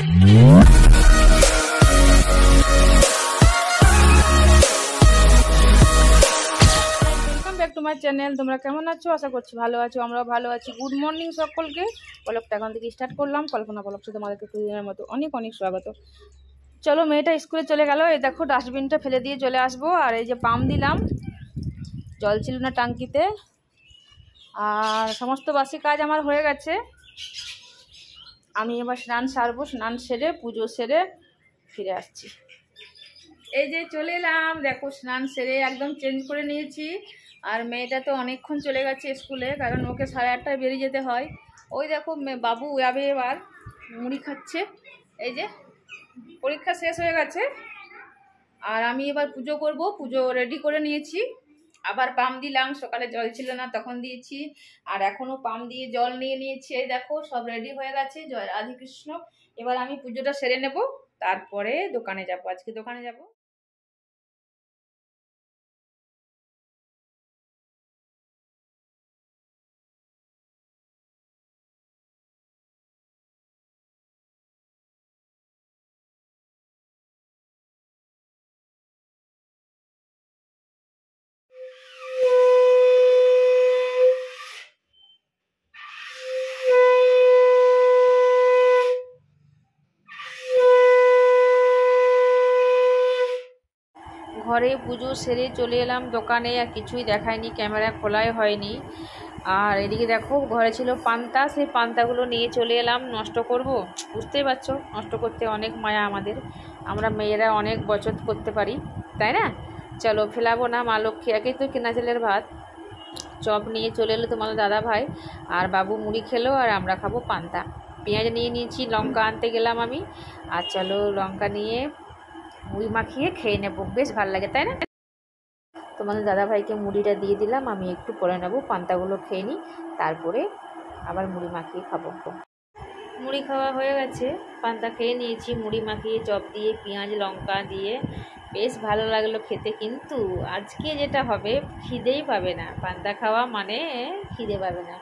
তোমার চ্যানেল তোমরা কেমন আছো? আশা করছি ভালো আছো, আমরাও ভালো আছি। গুড মর্নিং সকলকে। পলকটা এখন থেকে স্টার্ট করলাম। কল্পনা পলককে তোমাদেরকে প্রতিদিনের মতো অনেক অনেক স্বাগত। চলো, মেয়েটা স্কুলে চলে গেল। এই দেখো ডাস্টবিনটা ফেলে দিয়ে চলে আসবো। আর এই যে পাম্প দিলাম, জল ছিল না টাঙ্কিতে। আর সমস্ত বাসি কাজ আমার হয়ে গেছে। আমি এবার স্নান সারবো, স্নান সেরে পুজো সেরে ফিরে আসছি। এই যে চলে এলাম, দেখো স্নান সেরে একদম চেঞ্জ করে নিয়েছি। আর মেয়েটা তো অনেকক্ষণ চলে গেছে স্কুলে, কারণ ওকে 8:30টায় বেরিয়ে যেতে হয়। ওই দেখো বাবু যাবে এবার, মুড়ি খাচ্ছে। এই যে পরীক্ষা শেষ হয়ে গেছে, আর আমি এবার পুজো করব। পুজো রেডি করে নিয়েছি। আবার পাম্প দিলাম, সকালে জল ছিল না তখন দিয়েছি, আর এখনও পাম্প দিয়ে জল নিয়ে নিয়েছি। এই দেখো সব রেডি হয়ে গেছে। জয় রাধে কৃষ্ণ। এবার আমি পুজোটা সেরে নেব, তারপরে দোকানে যাব। আজকে দোকানে যাব। ঘরে পুজো সেরে চলে এলাম দোকানে। আর কিছুই দেখায়নি, ক্যামেরা খোলাই হয়নি। আর এদিকে দেখো ঘরে ছিল পান্তা, সেই পান্তাগুলো নিয়ে চলে এলাম। নষ্ট করব? বুঝতেই পারছো, নষ্ট করতে অনেক মায়া আমাদের। আমরা মেয়েরা অনেক বচত করতে পারি, তাই না? চলো, ফেলাবো না। মা লক্ষ্মী, একেই তো কেনা চালের ভাত। চপ নিয়ে চলে এলো তোমাদের দাদা ভাই, আর বাবু মুড়ি খেলো, আর আমরা খাবো পান্তা। পেঁয়াজ নিয়ে নিয়েছি, লঙ্কা আনতে গেলাম আমি। আর চলো, লঙ্কা নিয়ে মুড়ি মাখিয়ে খেয়ে নেবো, বেশ ভালো লাগে, তাই না? তোমাদের দাদাভাইকে মুড়িটা দিয়ে দিলাম, আমি একটু পরে নেবো, পান্তাগুলো খেয়ে নিই, তারপরে আবার মুড়ি মাখিয়ে খাবো। মুড়ি খাওয়া হয়ে গেছে, পান্তা খেয়ে নিয়েছি। মুড়ি মাখিয়ে চপ দিয়ে পেঁয়াজ লঙ্কা দিয়ে বেশ ভালো লাগলো খেতে। কিন্তু আজকে যেটা হবে, খিদেই পাবে না। পান্তা খাওয়া মানে খিদে পাবে না।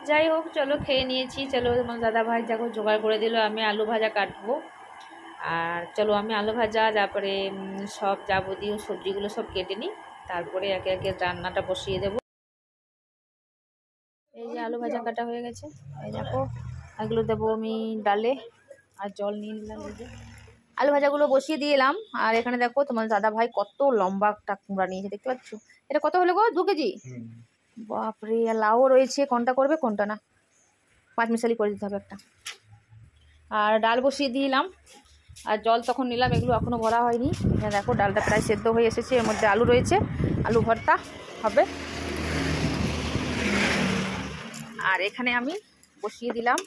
যাই হোক, চলো খেয়ে নিয়েছি। চলো, তোমার দাদাভাই যাকে জোগাড় করে দিল, আমি আলু ভাজা কাটবো। আর চলো, আমি আলু ভাজা, তারপরে সব যাবতীয় সবজিগুলো সব কেটে নিই, তারপরে একে একে রান্নাটা বসিয়ে দেব। এই যে আলু ভাজা কাটা হয়ে গেছে, এই দেখো। এগুলো দেবো আমি ডালে। আর জল নিয়ে নিলাম। এই যে আলু ভাজাগুলো বসিয়ে দিয়ে এলাম। আর এখানে দেখো তোমার দাদা ভাই কত লম্বা একটা কুমড়া নিয়েছে, দেখতে পাচ্ছ? এটা কত হলো গো? 2 কেজি? বাপরে! আর লাউও রয়েছে, কোনটা করবে কোনটা না, 5 মিশালি করে দিতে হবে একটা। আর ডাল বসিয়ে দিলাম, আর জল তখন নিলাম। এগুলো এখনও ভরা হয়নি। দেখো ডালটা প্রায় সেদ্ধ হয়ে এসেছে। এর মধ্যে আলু রয়েছে, আলু ভর্তা হবে। আর এখানে আমি বসিয়ে দিলাম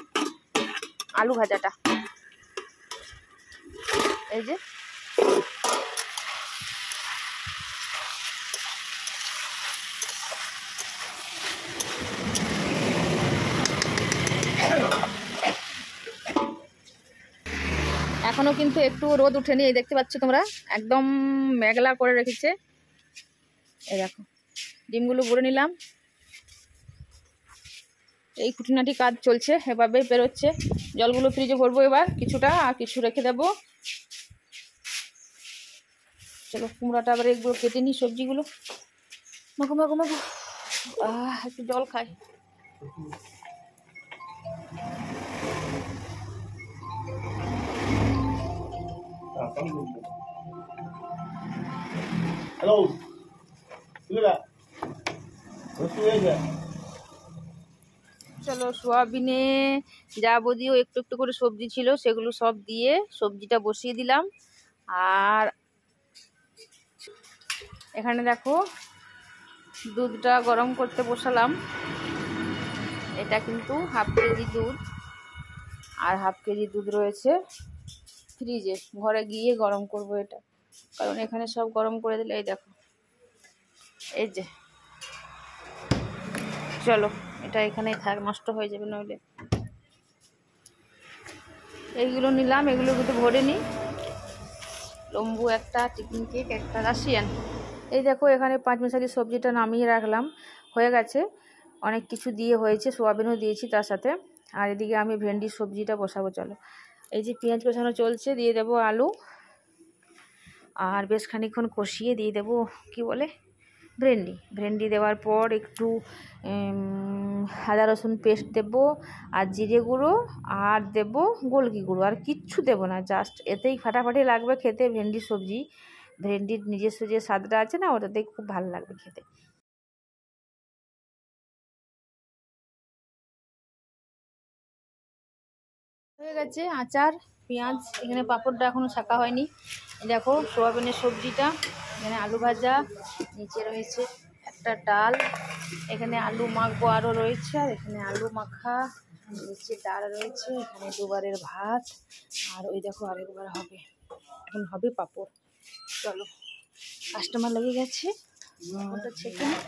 আলু ভাজাটা। এই যে এখনো কিন্তু একটু রোদ উঠেনি, এই দেখতে পাচ্ছ তোমরা, একদম মেঘলা করে রেখেছে। এই দেখো ডিমগুলো ভরে নিলাম। এই খুঁটিনাটি কাজ চলছে, এভাবেই বেরোচ্ছে। জলগুলো ফ্রিজে ভরবো এবার কিছুটা, আর কিছু রেখে দেবো। চলো, কুমড়াটা আবার এগুলো কেটে নিই, সবজিগুলো। মাখো মাখো মাখো। একটু জল খাই। হ্যালো, চলো, সোয়াবিনে যাবতীয় একটু একটু করে সবজি ছিল, সেগুলো সব দিয়ে সবজিটা বসিয়ে দিলাম। আর এখানে দেখো দুধটা গরম করতে বসালাম। এটা কিন্তু 1/2 কেজি দুধ, আর 1/2 কেজি দুধ রয়েছে ফ্রিজে। ঘরে গিয়ে গরম করব এটা, কারণ এখানে সব গরম করে দিলে। এই দেখো, এই যে, চলো এটা এখানেই থাক, নষ্ট হয়ে যাবে নইলে। এইগুলো নিলাম, এগুলো কিন্তু ভরে নিই। লম্বু একটা, চিকেন কেক একটা, রাশিয়ান। এই দেখো এখানে 5 মিশালি সবজিটা নামিয়ে রাখলাম, হয়ে গেছে। অনেক কিছু দিয়ে হয়েছে, সোয়াবিনও দিয়েছি তার সাথে। আর এদিকে আমি ভেন্ডির সবজিটা বসাবো। চলো, এই যে পেঁয়াজ কষানো চলছে, দিয়ে দেবো আলু, আর বেশ খানিকক্ষণ কষিয়ে দিয়ে দেবো কি বলে ভেন্ডি দেওয়ার পর একটু আদা রসুন পেস্ট দেবো, আর জিরে গুঁড়ো, আর দেবো গোলকি গুঁড়ো, আর কিচ্ছু দেবো না। জাস্ট এতেই ফাটাফাটি লাগবে খেতে ভেন্ডির সবজি। ভেন্ডির নিজস্ব যে স্বাদটা আছে না, ওটাতেই খুব ভালো লাগবে খেতে। হয়ে গেছে আচার, পেঁয়াজ, এখানে পাঁপড়টা এখনও ছাকা হয়নি। দেখো সোয়াবিনের সবজিটা, এখানে আলু ভাজা, নিচে রয়েছে একটা ডাল, এখানে আলু মাখবো আরও রয়েছে, আর এখানে আলু মাখা, নিচে ডাল রয়েছে, এখানে দুবারের ভাত, আর ওই দেখো আরেকবার হবে, এখন হবে পাঁপড়। চলো, কাস্টমার লেগে গেছে, ওটা ছেঁকে নিই।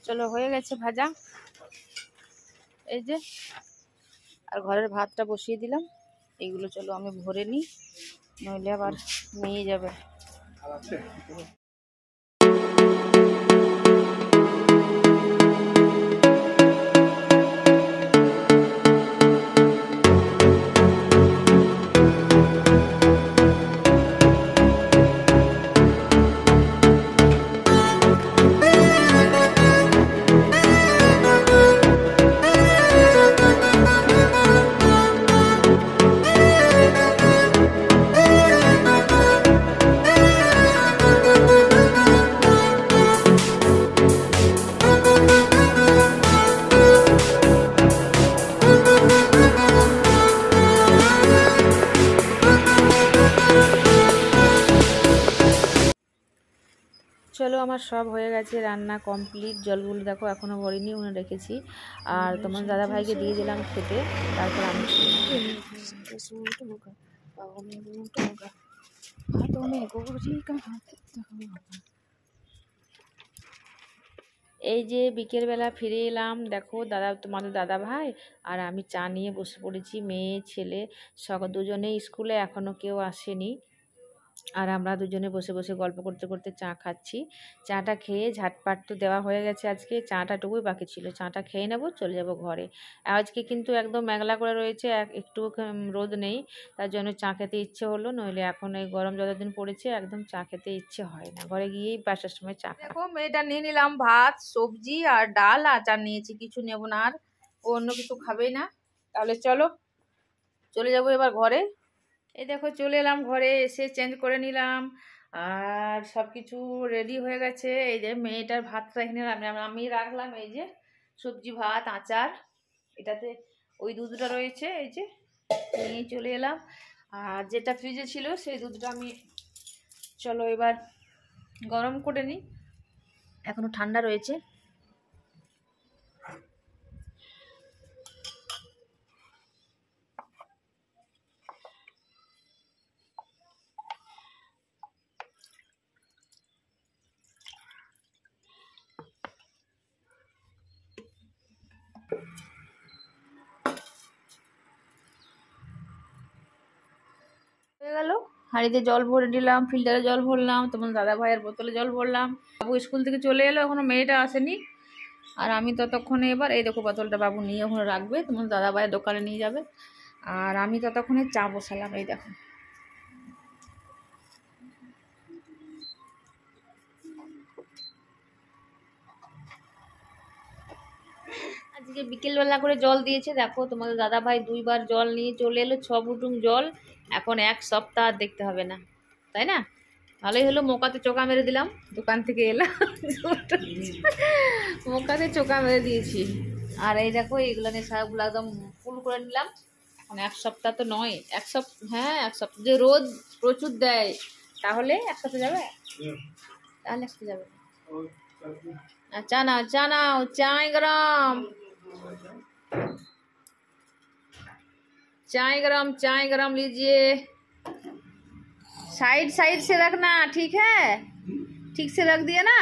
চলো, হয়ে গেছে ভাজা, এই যে, আর ঘরের ভাতটা বসিয়ে দিলাম। এইগুলো চলো আমি ভরে নিই, নইলে আবার নিয়ে যাবে। চলো, আমার সব হয়ে গেছে, রান্না কমপ্লিট। জলগুলো দেখো এখনও ভরিনি, ওখানে রেখেছি, আর তোমার দাদা ভাইকে দিয়ে দিলাম খেতে, তারপর আমি এই যে বিকেলবেলা ফিরে এলাম। দেখো তোমাদের দাদা ভাই আর আমি চা নিয়ে বসে পড়েছি, মেয়ে ছেলে দুজনেই স্কুলে, এখনও কেউ আসেনি, আর আমরা দুজনে বসে বসে গল্প করতে করতে চা খাচ্ছি। চাটা খেয়ে ঝাটপাট তো দেওয়া হয়ে গেছে, আজকে চাটা টুকুই বাকি ছিল, চাটা খেয়ে নেব, চলে যাব ঘরে। আজকে কিন্তু একদম মেঘলা করে রয়েছে, একটু রোদ নেই, তার জন্য চা খেতে ইচ্ছে হলো, নইলে এখন এই গরম যতদিন পড়েছে একদম চা খেতে ইচ্ছে হয় না, ঘরে গিয়েই বাসার সময় চা। দেখো মেয়েটা নিয়ে নিলাম ভাত, সবজি আর ডাল, আচার নিয়েছি, কিছু নেব না, আর ও অন্য কিছু খাবেই না। তাহলে চলো, চলে যাব এবার ঘরে। এই দেখো চলে এলাম ঘরে, এসে চেঞ্জ করে নিলাম, আর সব কিছু রেডি হয়ে গেছে। এই যে মেয়েটার ভাতটা এখানে আমি রাখলাম, এই যে সবজি ভাত আচার, এটাতে ওই দুধটা রয়েছে, এই যে নিয়ে চলে এলাম, আর যেটা ফ্রিজে ছিল সেই দুধটা আমি, চলো এবার গরম করে নিই, এখনো ঠান্ডা রয়েছে। হয়ে গেল, হাঁড়িতে জল ভরে দিলাম, ফিল্টারে জল ভরলাম, তোমার দাদা ভাইয়ের বোতলে জল ভরলাম। বাবু স্কুল থেকে চলে এলো, এখনো মেয়েটা আসেনি, আর আমি ততক্ষণে এবার এই দেখো বোতলটা বাবু নিয়ে ওখানে রাখবে, তোমার দাদা ভাইয়ের দোকানে নিয়ে যাবে, আর আমি ততক্ষণে চা বসালাম। এই দেখো আজকে বিকেলবেলা করে জল দিয়েছে, দেখো তোমাদের দাদা ভাই 2বার জল নিয়ে চলে এলো, 6 বুটুম জল, এখন 1 সপ্তাহ আর দেখতে হবে না, তাই না? ভালোই হলো, মোকাতে চোকা মেরে দিলাম, দোকান থেকে এলাম মোকাতে চোকা মেরে দিয়েছি। আর এই দেখো এইগুলো নিয়ে সবগুলো একদম ফুল করে নিলাম, এখন 1 সপ্তাহ তো নয়, 1 সপ্তাহ, হ্যাঁ 1 সপ্তাহ, যে রোদ প্রচুর দেয়, তাহলে একসাথে যাবে, তাহলে একসাথে যাবে। চা নাও, চা নাও, চাय गरम, चाय गरम लीजिए। साइड साइड से रखना, ठीक है? ठीक से रख दिया ना,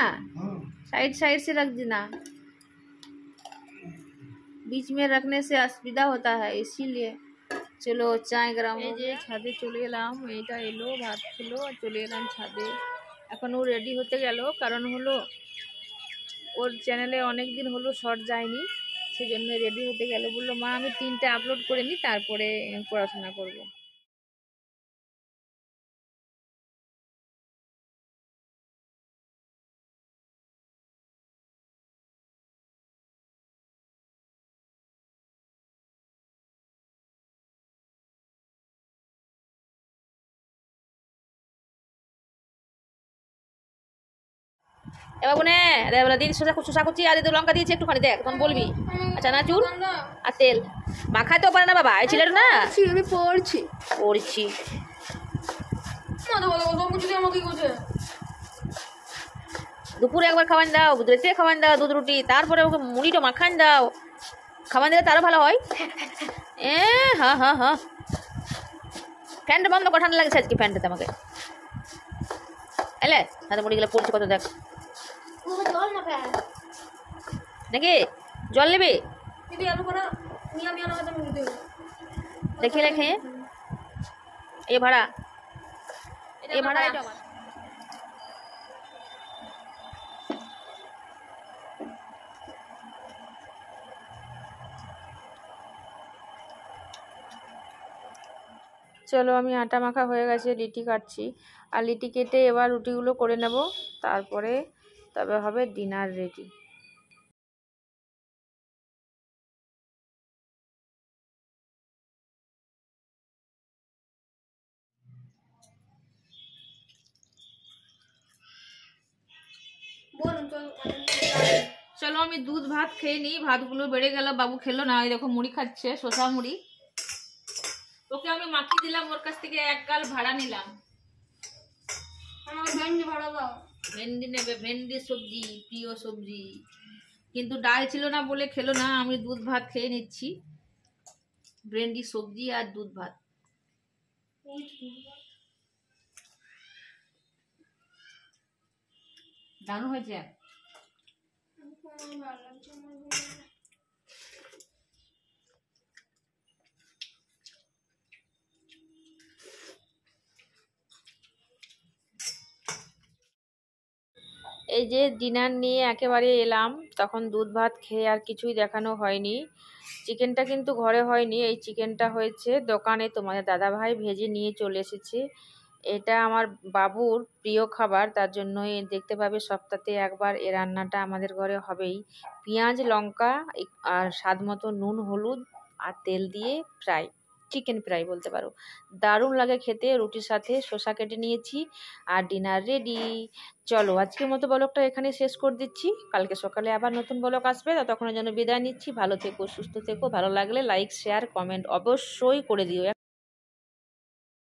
साइड साइड से रख देना, बीच में रखने से असुविधा होता है इसीलिए। चलो चाय गरम हो गया, ছাদে চলে এলাম, এইটা এলো ভাত খেলো, চলে এলাম ছাদে। এখন ও রেডি হতে গেল, কারণ হলো ওর চ্যানেলে অনেক দিন হলো শর্ট যায়নি, সেজন্য রেডি হতে গেল। বললো মা আমি 3টে আপলোড করে নিই, তারপরে পড়াশোনা করব। এবার বোনে দিদি শসা কুচি আর লঙ্কা দিয়েছি একটুখানি, দেখ তখন বলবি। আচ্ছা না চুল আর তেল মাখাতেও পারে না বাবা, এই ছেলেটা না পড়ছি পড়ছি। দুপুরে একবার খাওয়ান দাও, রাতে খাওয়ান দাও দুধ রুটি, তারপরে ওকে মুড়িটা মাখান দাও, খাওয়ান দিলে তারও ভালো হয়। হ্যাঁ হ্যাঁ হ্যাঁ, ফ্যানটা বন্ধ কর, ঠান্ডা লাগছে আজকে ফ্যানটাতে আমাকে। এলে হাতে মুড়িগুলো পড়ছে কত, দেখ নাকি জল নেবে দেখে লেখে। এই ভাড়া, এই ভাড়া এটা আমার। চলো আমি আটা মাখা হয়ে গেছে, লিটি কাটছি, আর লিটি কেটে এবার রুটিগুলো করে নেব, তারপরে তবে হবে ডিনার রেডি। চলো আমি দুধ ভাত খেয়ে নিই, ভাতগুলো বেড়ে গেল, বাবু খেলো না, এই দেখো মুড়ি খাচ্ছে, শসা মুড়ি। ওকে আমি মাখিয়ে দিলাম, ওর কাছ থেকে 1 গাল ভাড়া নিলাম। ভেন্ডি ভাড়া দাও, ভেন্ডি নেবে, ভেন্ডি সবজি প্রিয় সবজি, কিন্তু ডাল ছিল না বলে খেলো না। আমি দুধ ভাত খেয়ে নিচ্ছি, ভেন্ডি সবজি আর দুধ ভাত। দারুণ হয়েছে। এই যে ডিনার নিয়ে একেবারে এলাম, তখন দুধ ভাত খেয়ে আর কিছুই দেখানো হয়নি। চিকেনটা কিন্তু ঘরে হয়নি, এই চিকেনটা হয়েছে দোকানে, তোমাদের দাদাভাই ভেজে নিয়ে চলে এসেছে। এটা আমার বাবুর প্রিয় খাবার, তার জন্যই দেখতে পাবে সপ্তাহে একবার এ রান্নাটা আমাদের ঘরে হবেই। পেঁয়াজ লঙ্কা আর স্বাদ মতো নুন হলুদ আর তেল দিয়ে ফ্রাই, চিকেন ফ্রাই বলতে পারো, দারুণ লাগে খেতে। রুটির সাথে শসা কেটে নিয়েছি, আর ডিনার রেডি। চলো আজকের মতো ব্লগটা এখানে শেষ করে দিচ্ছি, কালকে সকালে আবার নতুন ব্লগ আসবে, ততক্ষণের জন্য বিদায় নিচ্ছি। ভালো থেকো, সুস্থ থেকো, ভালো লাগলে লাইক শেয়ার কমেন্ট অবশ্যই করে দিও।